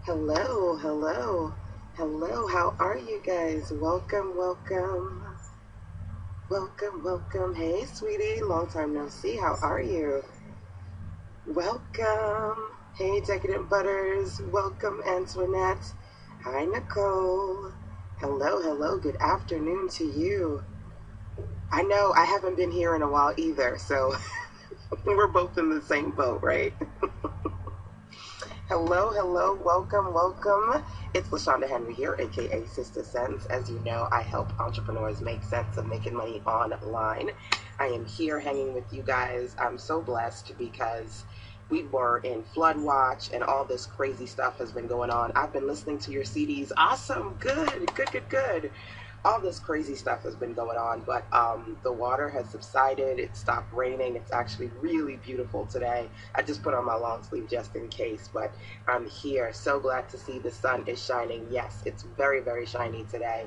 Hello, hello, hello. How are you guys? Welcome, welcome, welcome, welcome. Hey, sweetie, long time no see. How are you? Welcome. Hey, Decadent Butters. Welcome, Antoinette. Hi, Nicole. Hello, hello. Good afternoon to you. I know I haven't been here in a while either, so we're both in the same boat, right? Hello, hello, welcome, welcome. It's LaShanda Henry here, aka Sister Sense. As you know, I help entrepreneurs make sense of making money online. I am here hanging with you guys. I'm so blessed because we were in flood watch and all this crazy stuff has been going on. I've been listening to your CDs. Awesome, good, good, good, good. All this crazy stuff has been going on, but the water has subsided. It stopped raining. It's actually really beautiful today. I just put on my long sleeve just in case, but I'm here. So glad to see the sun is shining. Yes, it's very, very shiny today,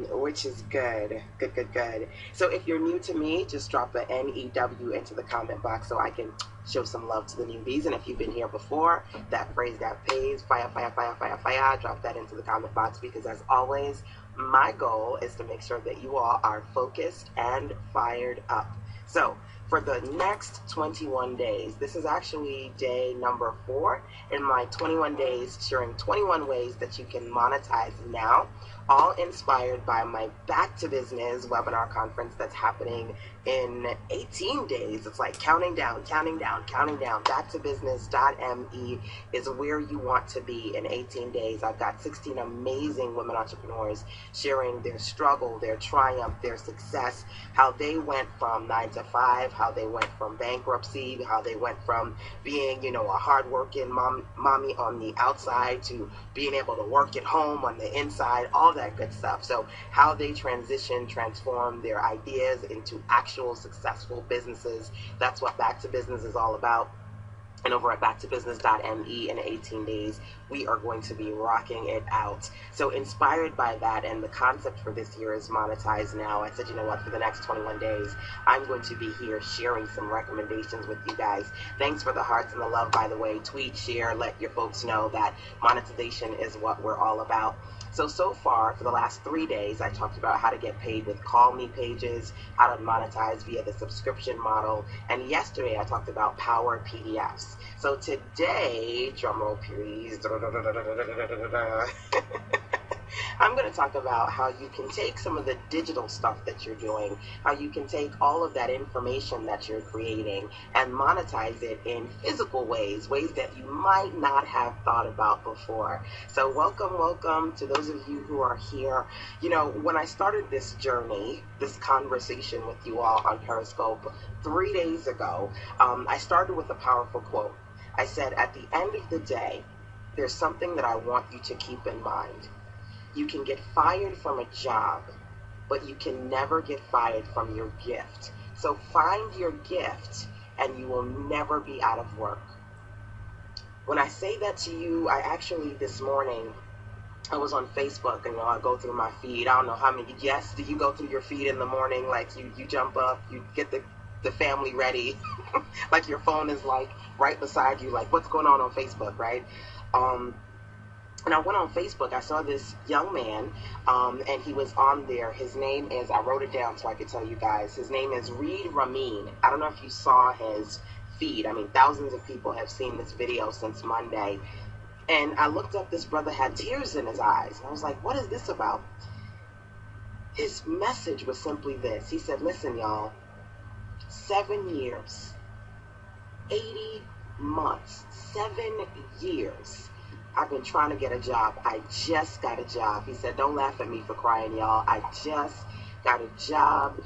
which is good. Good, good, good. So if you're new to me, just drop the NEW into the comment box so I can show some love to the newbies. And if you've been here before, that phrase that pays, fire, fire, fire, fire, fire, drop that into the comment box because as always, my goal is to make sure that you all are focused and fired up. So for the next 21 days, this is actually day number 4 in my 21 days, sharing 21 ways that you can monetize now, all inspired by my Back to Business webinar conference that's happening in 18 days. It's like counting down, counting down, counting down. Backtobusiness.me is where you want to be in 18 days. I've got 16 amazing women entrepreneurs sharing their struggle, their triumph, their success, how they went from 9 to 5, how they went from bankruptcy, how they went from being, a hardworking mommy on the outside to being able to work at home on the inside, all that good stuff. So how they transform their ideas into actual successful businesses. That's what Back to Business is all about. And over at backtobusiness.me in 18 days, we are going to be rocking it out. So inspired by that, and the concept for this year is Monetize Now, I said, you know what, for the next 21 days, I'm going to be here sharing some recommendations with you guys. Thanks for the hearts and the love, by the way. Tweet, share, let your folks know that monetization is what we're all about. So far, for the last 3 days, I talked about how to get paid with Call Me pages, how to monetize via the subscription model, and yesterday I talked about Power PDFs. So today, drumroll please, I'm going to talk about how you can take some of the digital stuff that you're doing, how you can take all of that information that you're creating and monetize it in physical ways that you might not have thought about before. So welcome to those of you who are here. When I started this journey, this conversation with you all on Periscope 3 days ago, I started with a powerful quote. I said, at the end of the day, there's something that I want you to keep in mind. You can get fired from a job, but you can never get fired from your gift. So find your gift and you will never be out of work. When I say that to you, I actually this morning, I was on Facebook and I go through my feed. I don't know how many, yes, do you go through your feed in the morning? Like you jump up, you get the family ready, like your phone is like right beside you, like what's going on Facebook, right? And I went on Facebook, I saw this young man, and he was on there. His name is, I wrote it down so I could tell you guys, his name is Reed Ramin. I don't know if you saw his feed. I mean, thousands of people have seen this video since Monday. And I looked up, this brother had tears in his eyes. And I was like, what is this about? His message was simply this. He said, listen, y'all, 7 years, 80 months, 7 years. I've been trying to get a job. I just got a job. He said, don't laugh at me for crying, y'all. I just got a job.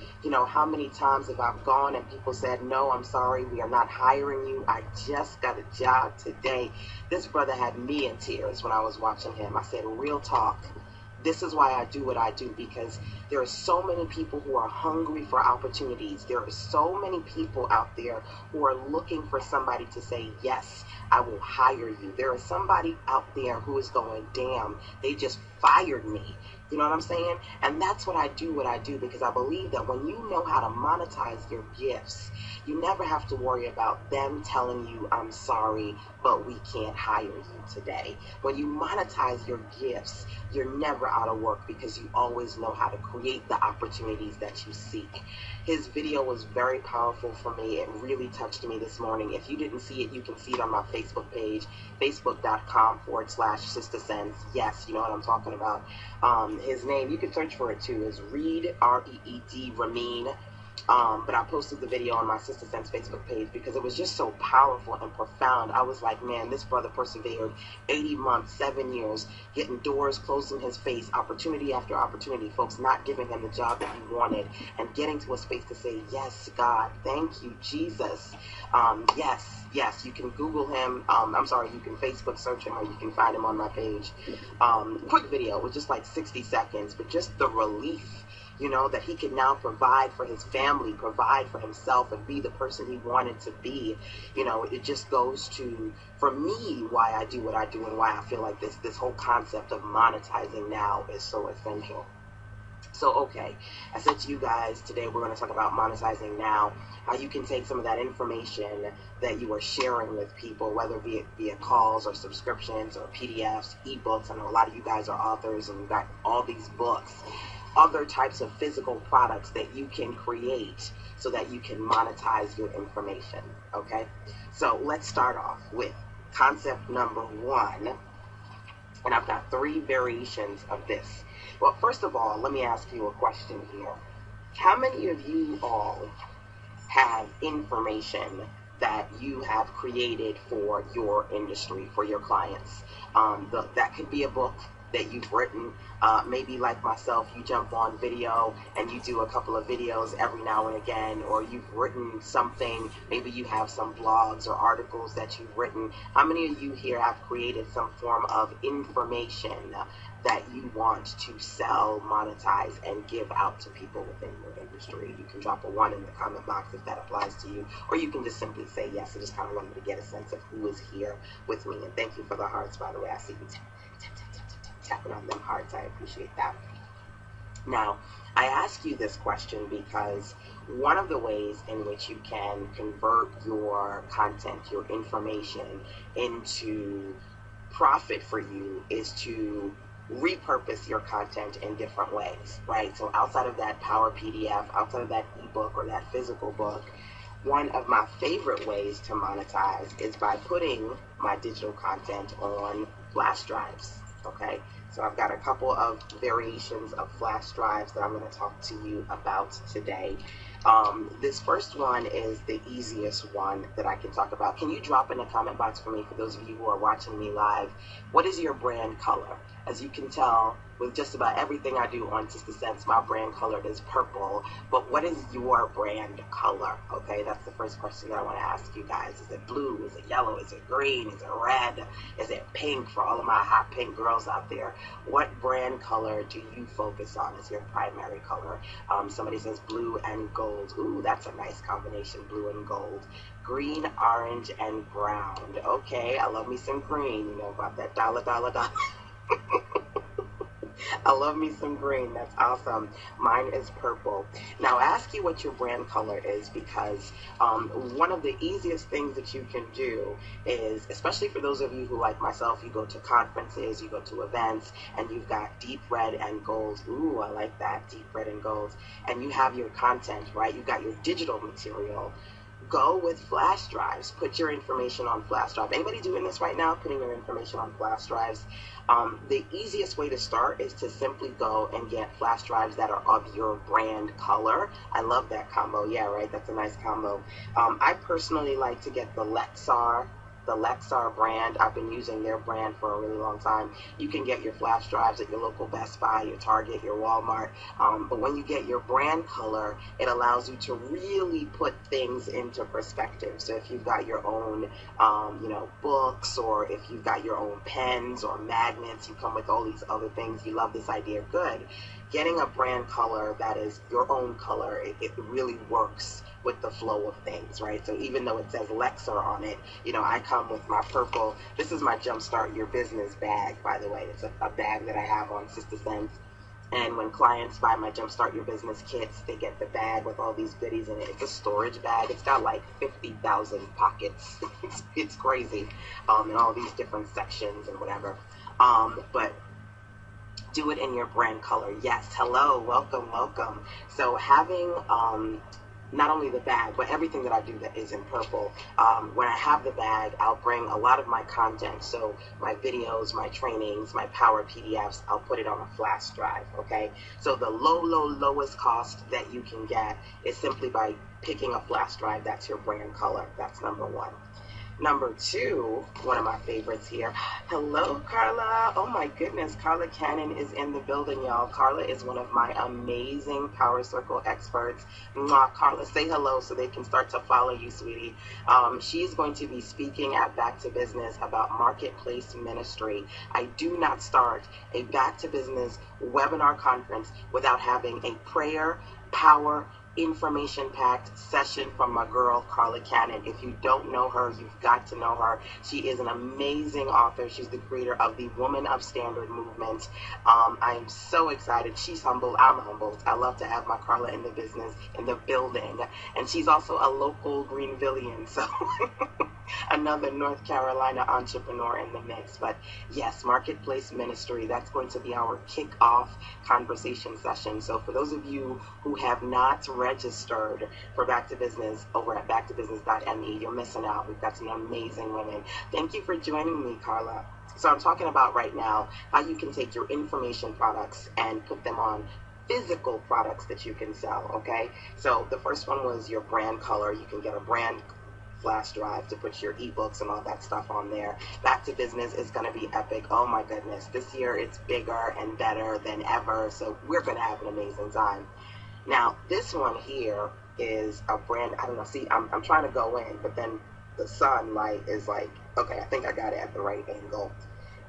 How many times have I gone and people said, no, I'm sorry, we are not hiring you. I just got a job today. This brother had me in tears when I was watching him. I said, real talk. This is why I do what I do, because There are so many people who are hungry for opportunities. There are so many people out there who are looking for somebody to say, yes, I will hire you. There is somebody out there who is going, damn, they just fired me. You know what I'm saying? And that's what I do because I believe that when you know how to monetize your gifts, you never have to worry about them telling you, I'm sorry, but we can't hire you today. When you monetize your gifts, you're never out of work because you always know how to create the opportunities that you seek. His video was very powerful for me. It really touched me this morning. If you didn't see it, you can see it on my Facebook page, facebook.com/SisterSense. Yes, you know what I'm talking about. His name, you can search for it too, is Reed, R-E-E-D, Ramin. But I posted the video on my Sister Sense Facebook page because it was just so powerful and profound. I was like, man, this brother persevered 80 months, 7 years, getting doors closed in his face, opportunity after opportunity, folks not giving him the job that he wanted, and getting to a space to say, yes, God, thank you, Jesus. Yes, you can Google him. You can Facebook search him, or you can find him on my page. Quick video, it was just like 60 seconds, but just the relief, you know, that he can now provide for his family, provide for himself, and be the person he wanted to be. You know, it just goes to, for me, why I do what I do and why I feel like this whole concept of monetizing now is so essential. So, okay, I said to you guys, today we're going to talk about monetizing now, how you can take some of that information that you are sharing with people, whether it be via calls or subscriptions or PDFs, ebooks. I know a lot of you guys are authors and you've got all these books, other types of physical products that you can create so that you can monetize your information, okay? So let's start off with concept number 1, and I've got 3 variations of this. Well, first of all, let me ask you a question here. How many of you all have information that you have created for your industry, for your clients? That could be a book that you've written. Maybe like myself, you jump on video and you do a couple of videos every now and again, or you've written something. Maybe you have some blogs or articles that you've written. How many of you here have created some form of information that you want to sell, monetize, and give out to people within your industry? You can drop a 1 in the comment box if that applies to you, or you can just simply say yes. I just kind of wanted to get a sense of who is here with me. And thank you for the hearts, by the way. I see you tapping on them hearts. I appreciate that. Now, I ask you this question because one of the ways in which you can convert your content, your information, into profit for you is to repurpose your content in different ways, right? So outside of that power PDF, outside of that ebook or that physical book, one of my favorite ways to monetize is by putting my digital content on flash drives, okay? So I've got a couple of variations of flash drives that I'm going to talk to you about today. This first one is the easiest one that I can talk about. Can you drop in the comment box for me, for those of you who are watching me live, what is your brand color? As you can tell, with just about everything I do on Sister Sense, my brand color is purple. But what is your brand color? Okay, that's the first question that I want to ask you guys. Is it blue? Is it yellow? Is it green? Is it red? Is it pink? For all of my hot pink girls out there, what brand color do you focus on as your primary color? Somebody says blue and gold. Ooh, that's a nice combination, blue and gold. Green, orange, and brown. Okay, I love me some green. You know about that dollar. I love me some green. That's awesome. Mine is purple. Now, I ask you what your brand color is because one of the easiest things that you can do is, especially for those of you who, like myself, you go to conferences, you go to events, and you've got deep red and gold. Ooh, I like that, deep red and gold. And you have your content, right? You've got your digital material. Go with flash drives. Put your information on flash drive. Anybody doing this right now, putting your information on flash drives? The easiest way to start is to simply go and get flash drives that are of your brand color. I love that combo. Yeah, right. That's a nice combo. I personally like to get the Lexar the Lexar brand. I've been using their brand for a really long time. You can get your flash drives at your local Best Buy, your Target, your Walmart. But when you get your brand color, it allows you to really put things into perspective. So if you've got your own, books, or if you've got your own pens or magnets, you come with all these other things. You love this idea, good. Getting a brand color that is your own color, it really works with the flow of things, right? So even though it says Lexar on it, I come with my purple. This is my Jumpstart Your Business bag, by the way. It's a bag that I have on Sister Sense. And when clients buy my Jumpstart Your Business kits, they get the bag with all these goodies in it. It's a storage bag. It's got like 50,000 pockets. It's crazy, in all these different sections and whatever. But do it in your brand color. Yes, hello, welcome. So having not only the bag, but everything that I do that is in purple. When I have the bag, I'll bring a lot of my content. So my videos, my trainings, my power PDFs, I'll put it on a flash drive, okay? So the lowest cost that you can get is simply by picking a flash drive that's your brand color. That's number one. Number two, one of my favorites here. Hello, Carla. Oh my goodness, Carla Cannon is in the building, y'all. Carla is one of my amazing Power Circle experts. Mwah, Carla, say hello so they can start to follow you, sweetie. She's going to be speaking at Back to Business about marketplace ministry. I do not start a Back to Business webinar conference without having a prayer, power, information-packed session from my girl Carla Cannon. If you don't know her, you've got to know her. She is an amazing author. She's the creator of the Woman of Standard movement. I am so excited. She's humble. I'm humbled. I love to have my Carla in the business, in the building. And she's also a local Greenvillian, so another North Carolina entrepreneur in the mix. But yes, marketplace ministry, that's going to be our kickoff conversation session. So for those of you who have not registered for Back to Business over at backtobusiness.me, you're missing out. We've got some amazing women. Thank you for joining me, Carla. So I'm talking about right now how you can take your information products and put them on physical products that you can sell, okay? So the first one was your brand color. You can get a brand flash drive to put your ebooks and all that stuff on there. Back to Business is going to be epic. Oh my goodness. This year it's bigger and better than ever. So we're going to have an amazing time. Now, this one here is a brand, I don't know, see, I'm trying to go in, but then the sunlight is like, okay, I think I got it at the right angle.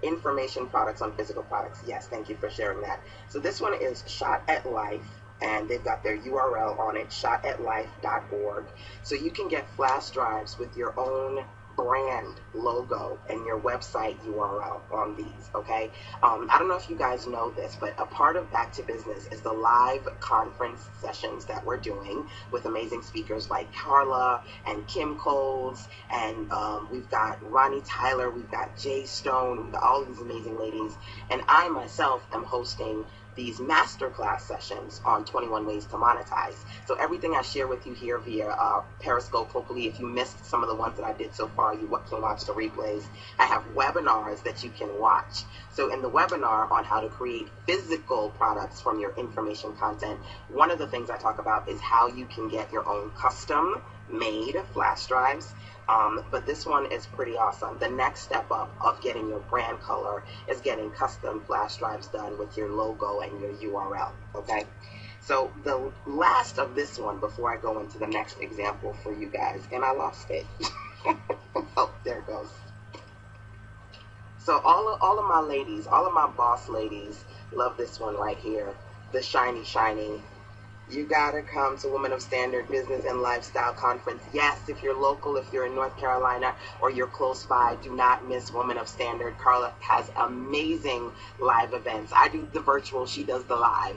Information products on physical products. Yes, thank you for sharing that. So this one is Shot at Life, and they've got their URL on it, shotatlife.org. So you can get flash drives with your own brand logo and your website URL on these, okay? I don't know if you guys know this, but a part of Back to Business is the live conference sessions that we're doing with amazing speakers like Carla and Kim Coles, and we've got Ronnie Tyler, we've got Jay Stone, we've got all these amazing ladies, and I myself am hosting these masterclass sessions on 21 ways to monetize. So everything I share with you here via Periscope, hopefully if you missed some of the ones that I did so far, you can watch the replays. I have webinars that you can watch. So in the webinar on how to create physical products from your information content, one of the things I talk about is how you can get your own custom made flash drives. But this one is pretty awesome. The next step up of getting your brand color is getting custom flash drives done with your logo and your URL, okay? So the last of this one, before I go into the next example for you guys, and I lost it. Oh, there it goes. So all of my ladies, all of my boss ladies love this one right here, the shiny. You gotta come to Women of Standard Business and Lifestyle Conference. Yes, if you're local, if you're in North Carolina or you're close by, do not miss Women of Standard. Carla has amazing live events. I do the virtual, she does the live.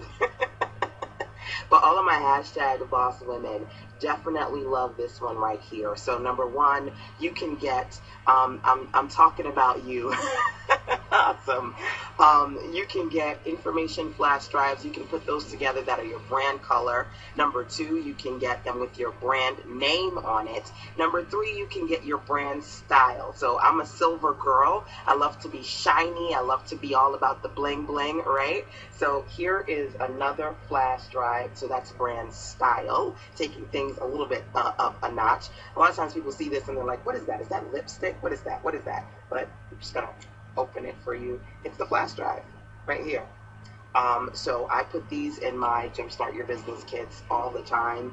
But all of my hashtag boss women definitely love this one right here. So number one, you can get, I'm talking about you. Awesome. You can get information flash drives. You can put those together that are your brand color. Number two, you can get them with your brand name on it. Number three, you can get your brand style. So I'm a silver girl. I love to be shiny. I love to be all about the bling bling, right? So here is another flash drive. So that's brand style, taking things a little bit up a notch. A lot of times people see this and they're like, what is that? Is that lipstick? What is that? What is that? But I'm just going to open it for you. It's the flash drive right here. So I put these in my Jumpstart Your Business kits all the time.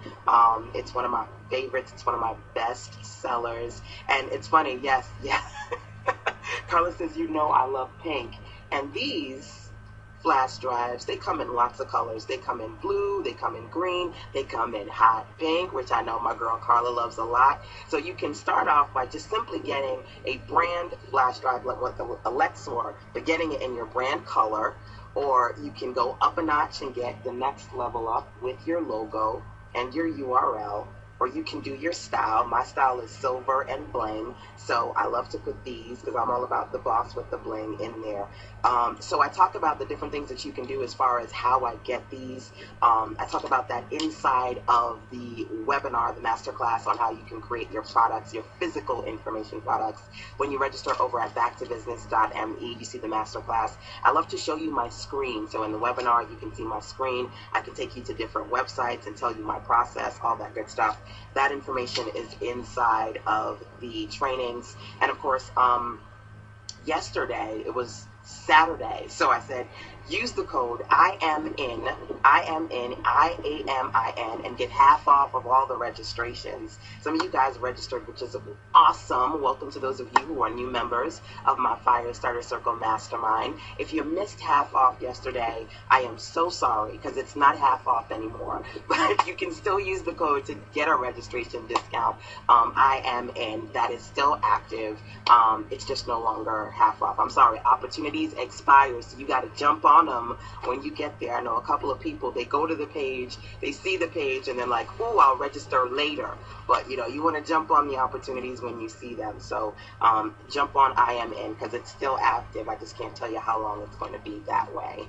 It's one of my favorites. It's one of my best sellers. And it's funny, yes. Carla says, you know I love pink. And these flash drives, they come in lots of colors. They come in blue, they come in green, they come in hot pink, which I know my girl Carla loves a lot. So you can start off by just simply getting a brand flash drive like what the Alexor, but getting it in your brand color, or you can go up a notch and get the next level up with your logo and your URL, or you can do your style. My style is silver and bling, so I love to put these because I'm all about the boss with the bling in there. So I talk about the different things that you can do as far as how I get these. I talk about that inside of the webinar, the masterclass on how you can create your products, your physical information products. When you register over at backtobusiness.me, you see the masterclass. I love to show you my screen. So in the webinar, you can see my screen. I can take you to different websites and tell you my process, all that good stuff. That information is inside of the trainings. And of course, yesterday, it was Saturday, so I said, use the code IAMIN, and get half off of all the registrations. Some of you guys registered, which is awesome. Welcome to those of you who are new members of my Fire Starter Circle Mastermind. If you missed half off yesterday, I am so sorry because it's not half off anymore. But you can still use the code to get a registration discount. IAMIN, that is still active. It's just no longer half off. I'm sorry, opportunities expire, so you got to jump on them when you get there. I know a couple of people, they go to the page, they see the page, and they're like, oh, I'll register later. But you know, you want to jump on the opportunities when you see them. So jump on IAMIN because it's still active. I just can't tell you how long it's going to be that way.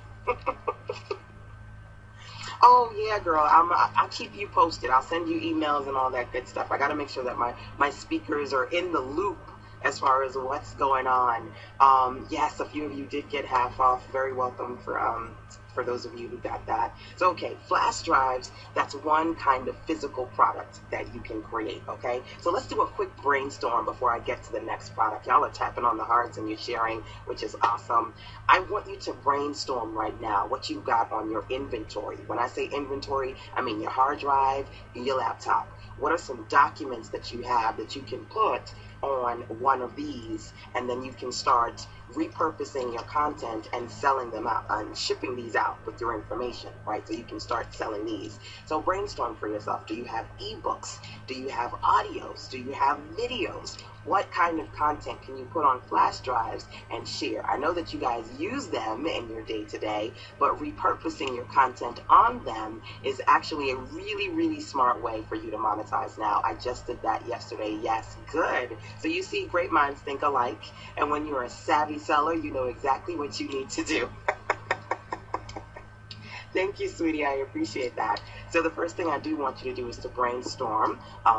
Oh yeah, girl, I'll keep you posted. I'll send you emails and all that good stuff. I got to make sure that my speakers are in the loop as far as what's going on. Yes, a few of you did get half off. Very welcome for those of you who got that. So, okay, flash drives, that's one kind of physical product that you can create, okay? So let's do a quick brainstorm before I get to the next product. Y'all are tapping on the hearts and you're sharing, which is awesome. I want you to brainstorm right now what you got on your inventory. When I say inventory, I mean your hard drive, your laptop. What are some documents that you have that you can put on one of these, and then you can start repurposing your content and selling them out and shipping these out with your information, right? So you can start selling these. So brainstorm for yourself. Do you have ebooks? Do you have audios? Do you have videos? What kind of content can you put on flash drives and share? I know that you guys use them in your day-to-day, but repurposing your content on them is actually a really, really smart way for you to monetize now. I just did that yesterday. Yes, good. So you see, great minds think alike. And when you're a savvy seller, you know exactly what you need to do. Thank you, sweetie. I appreciate that. So the first thing I do want you to do is to brainstorm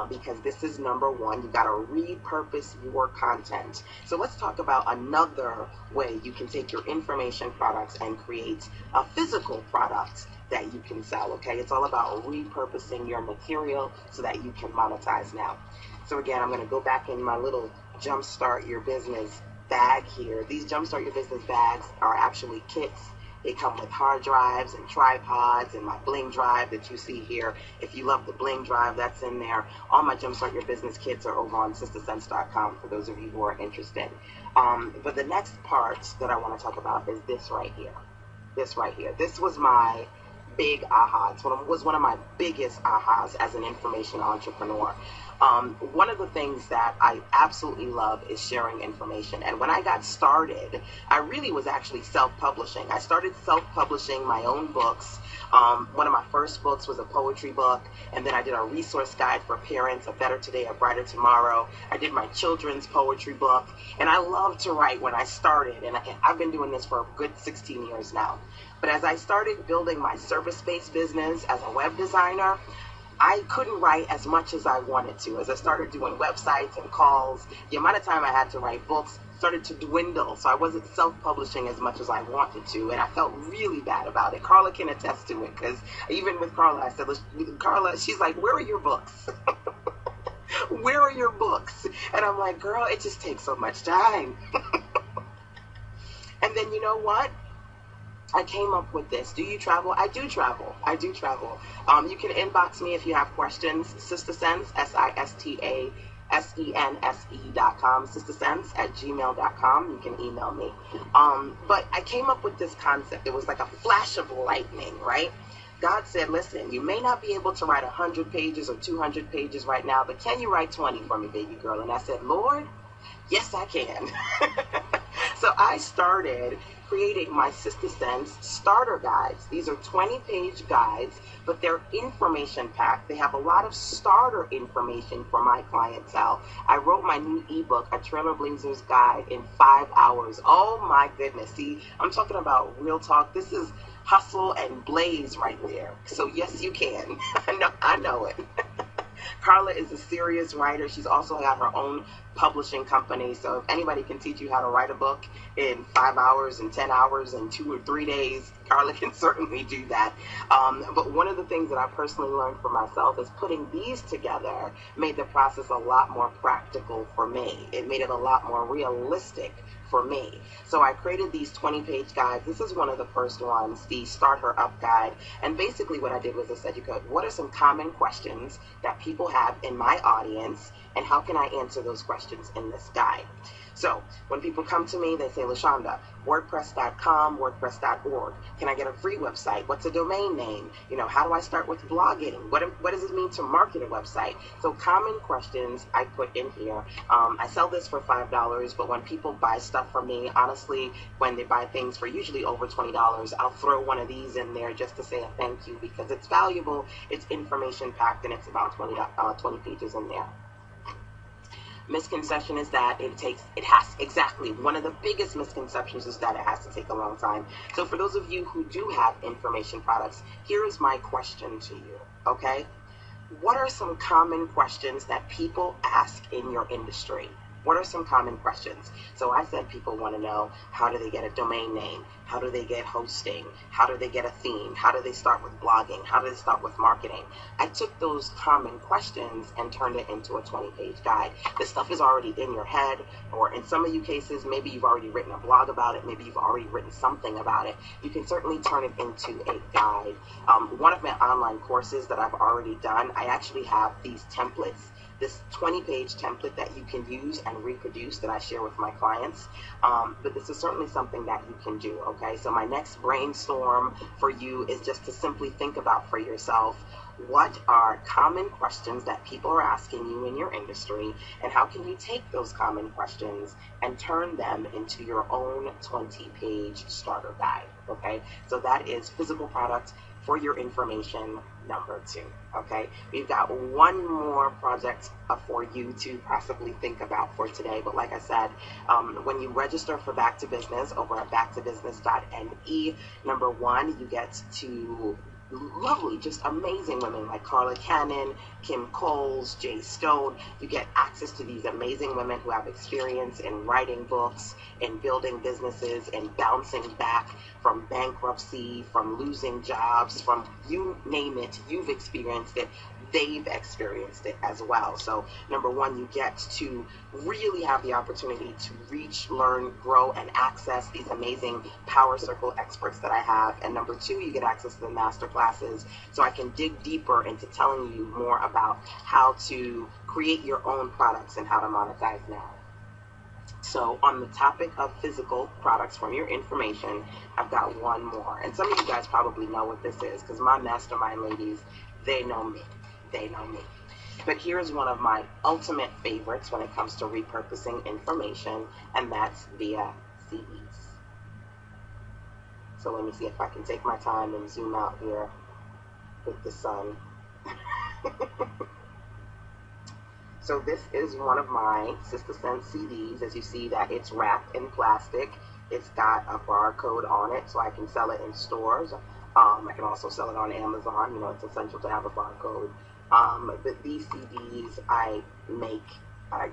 because this is number one. You've got to repurpose your content. So let's talk about another way you can take your information products and create a physical product that you can sell, okay? It's all about repurposing your material so that you can monetize now. So again, I'm going to go back in my little Jumpstart Your Business bag here. These Jumpstart Your Business bags are actually kits. They come with hard drives and tripods and my bling drive that you see here. If you love the bling drive, that's in there. All my Jumpstart Your Business kits are over on sistersense.com for those of you who are interested. But the next part that I want to talk about is this right here. This right here. This was my big aha. It was one of my biggest ahas as an information entrepreneur. One of the things that I absolutely love is sharing information. And when I got started, I really was actually self-publishing. I started self-publishing my own books. One of my first books was a poetry book, and then I did a resource guide for parents, A Better Today, A Brighter Tomorrow. I did my children's poetry book, and I loved to write when I started, and I've been doing this for a good 16 years now. But as I started building my service-based business as a web designer, I couldn't write as much as I wanted to. As I started doing websites and calls, the amount of time I had to write books started to dwindle. So I wasn't self-publishing as much as I wanted to, and I felt really bad about it. Carla can attest to it, because even with Carla, I said, Carla, she's like, where are your books? Where are your books? And I'm like, girl, it just takes so much time. And then you know what? I came up with this. Do you travel? I do travel. I do travel. You can inbox me if you have questions. SistaSense, SistaSense.com, SistaSense@gmail.com. You can email me. But I came up with this concept. It was like a flash of lightning, right? God said, listen, you may not be able to write 100 pages or 200 pages right now, but can you write 20 for me, baby girl? And I said, Lord, yes, I can. So I started creating my SistaSense starter guides. These are 20-page guides, but they're information packed. They have a lot of starter information for my clientele. I wrote my new ebook, A Trailblazer's Guide, in 5 hours. Oh my goodness. See, I'm talking about real talk. This is hustle and blaze right there. So yes, you can. I know it. Carla is a serious writer. She's also got her own publishing company. So if anybody can teach you how to write a book in 5 hours and 10 hours and 2 or 3 days, Carla can certainly do that. But one of the things that I personally learned for myself is putting these together made the process a lot more practical for me. It made it a lot more realistic for me. So I created these 20-page guides. This is one of the first ones, the Start Her Up guide. And basically what I did was I said, what are some common questions that people have in my audience, and how can I answer those questions in this guide? So when people come to me, they say, LaShanda, WordPress.com, WordPress.org. Can I get a free website? What's a domain name? How do I start with blogging? What does it mean to market a website? So common questions I put in here. I sell this for $5, but when people buy stuff from me, honestly, when they buy things for usually over $20, I'll throw one of these in there just to say a thank you, because it's valuable, it's information packed, and it's about 20 pages in there. Misconception is that one of the biggest misconceptions is that it has to take a long time. So for those of you who do have information products, here is my question to you, okay? What are some common questions that people ask in your industry? What are some common questions? So I said people want to know, how do they get a domain name? How do they get hosting? How do they get a theme? How do they start with blogging? How do they start with marketing? I took those common questions and turned it into a 20-page guide. This stuff is already in your head, or in some of you cases, maybe you've already written a blog about it. Maybe you've already written something about it. You can certainly turn it into a guide. One of my online courses that I've already done, I actually have these templates, this 20-page template that you can use and reproduce that I share with my clients. But this is certainly something that you can do, okay? So my next brainstorm for you is just to simply think about for yourself, what are common questions that people are asking you in your industry, and how can you take those common questions and turn them into your own 20-page starter guide, okay? So that is physical product for your information number 2, okay? We've got one more project for you to possibly think about for today, but like I said, when you register for Back to Business over at backtobusiness.ne, number 1, you get to lovely, just amazing women like Carla Cannon, Kim Coles, Jay Stone. You get access to these amazing women who have experience in writing books, in building businesses, and bouncing back from bankruptcy, from losing jobs, from you name it, you've experienced it. They've experienced it as well. So number 1, you get to really have the opportunity to reach, learn, grow, and access these amazing Power Circle experts that I have. And number 2, you get access to the master classes, so I can dig deeper into telling you more about how to create your own products and how to monetize now. So on the topic of physical products from your information, I've got one more. And some of you guys probably know what this is, because my mastermind ladies, they know me. They know me. But here's one of my ultimate favorites when it comes to repurposing information, and that's via CDs. So let me see if I can take my time and zoom out here with the sun. So this is one of my Sister Sense CDs. As you see that it's wrapped in plastic. It's got a barcode on it, so I can sell it in stores. I can also sell it on Amazon. You know, it's essential to have a barcode. But these CDs I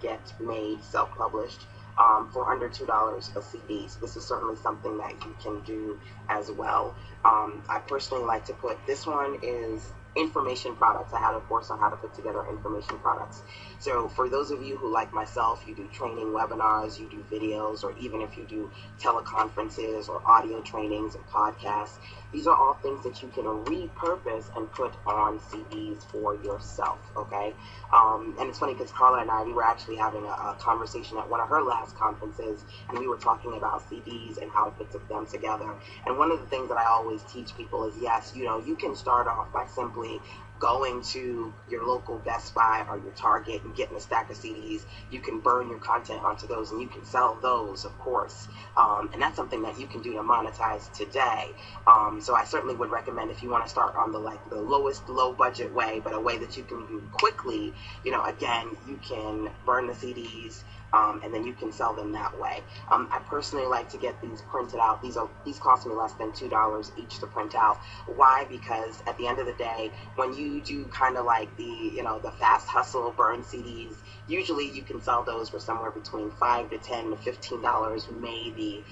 get made, self-published, for under $2 a CD. So this is certainly something that you can do as well. I personally like to put, this one is information products. I had a course on how to put together information products. So for those of you who, like myself, you do training webinars, you do videos, or even if you do teleconferences or audio trainings and podcasts, these are all things that you can repurpose and put on CDs for yourself, okay? And it's funny because Carla and I, we were actually having a conversation at one of her last conferences, and we were talking about CDs and how to put them together. And one of the things that I always teach people is, yes, you know, you can start off by simply going to your local Best Buy or your Target and getting a stack of CDs. You can burn your content onto those and you can sell those, of course. And that's something that you can do to monetize today. So I certainly would recommend, if you want to start on the lowest low budget way, but a way that you can do quickly, you know, again, you can burn the CDs. And then you can sell them that way. I personally like to get these printed out. These cost me less than $2 each to print out. Why? Because at the end of the day, when you do kind of like the fast hustle burn CDs, usually you can sell those for somewhere between $5 to $10 to $15 maybe.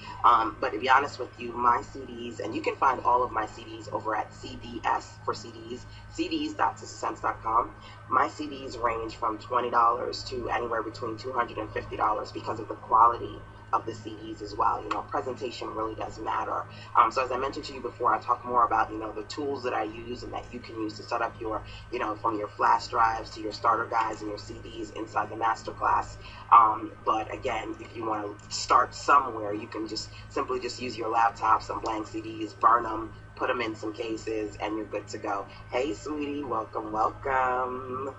But to be honest with you, my CDs, and you can find all of my CDs over at CDS for CDs, cds.sistersense.com. My CDs range from $20 to anywhere between $250 because of the quality of the CDs as well. You know, presentation really does matter. So as I mentioned to you before, I talk more about, you know, the tools that I use and that you can use to set up your, you know, from your flash drives to your starter guides and your CDs inside the masterclass. But again, if you want to start somewhere, you can simply use your laptop, some blank CDs, burn them, put them in some cases, and you're good to go. Hey, sweetie, welcome, welcome.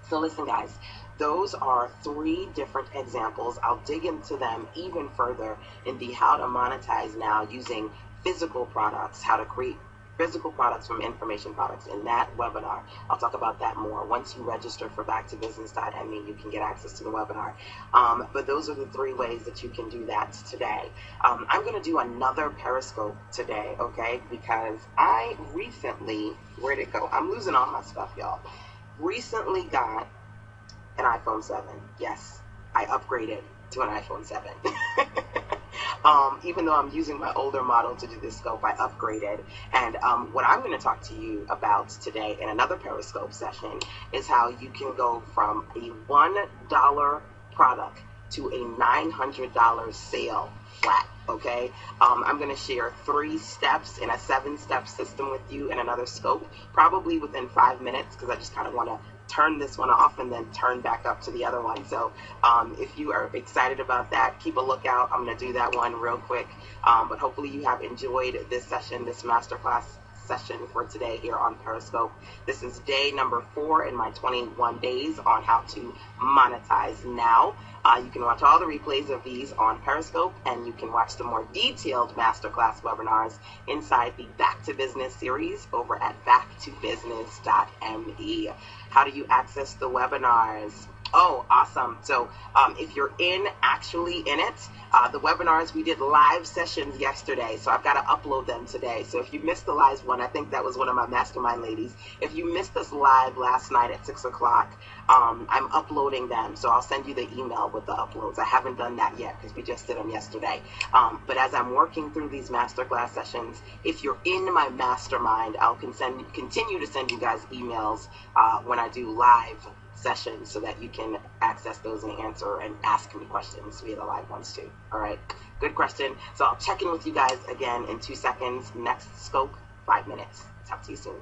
So listen, guys, those are 3 different examples. I'll dig into them even further in the how to monetize now using physical products, how to create physical products from information products in that webinar. I'll talk about that more. Once you register for backtobusiness.me, you can get access to the webinar. But those are the 3 ways that you can do that today. I'm going to do another Periscope today, okay? Because I recently, where'd it go? I'm losing all my stuff, y'all. Recently got an iPhone 7. Yes, I upgraded to an iPhone 7. Even though I'm using my older model to do this scope, I upgraded. And what I'm going to talk to you about today in another Periscope session is how you can go from a $1 product to a $900 sale flat. Okay, I'm going to share 3 steps in a 7-step system with you in another scope, probably within 5 minutes, because I just kind of want to turn this one off and then turn back up to the other one. So if you are excited about that, keep a lookout. I'm going to do that one real quick. But hopefully you have enjoyed this session, this masterclass session for today here on Periscope. This is day number 4 in my 21 days on how to monetize now. You can watch all the replays of these on Periscope, and you can watch the more detailed masterclass webinars inside the Back to Business series over at backtobusiness.me. How do you access the webinars? Oh, awesome. So if you're actually in it, the webinars, we did live sessions yesterday, so I've got to upload them today. So if you missed the live one, I think that was one of my mastermind ladies. If you missed us live last night at 6 o'clock, I'm uploading them, so I'll send you the email with the uploads. I haven't done that yet because we just did them yesterday. But as I'm working through these masterclass sessions, if you're in my mastermind, I'll continue to send you guys emails when I do live sessions so that you can access those and answer and ask me questions via the live ones too. All right, good question. So I'll check in with you guys again in 2 seconds. Next scope, 5 minutes. Talk to you soon.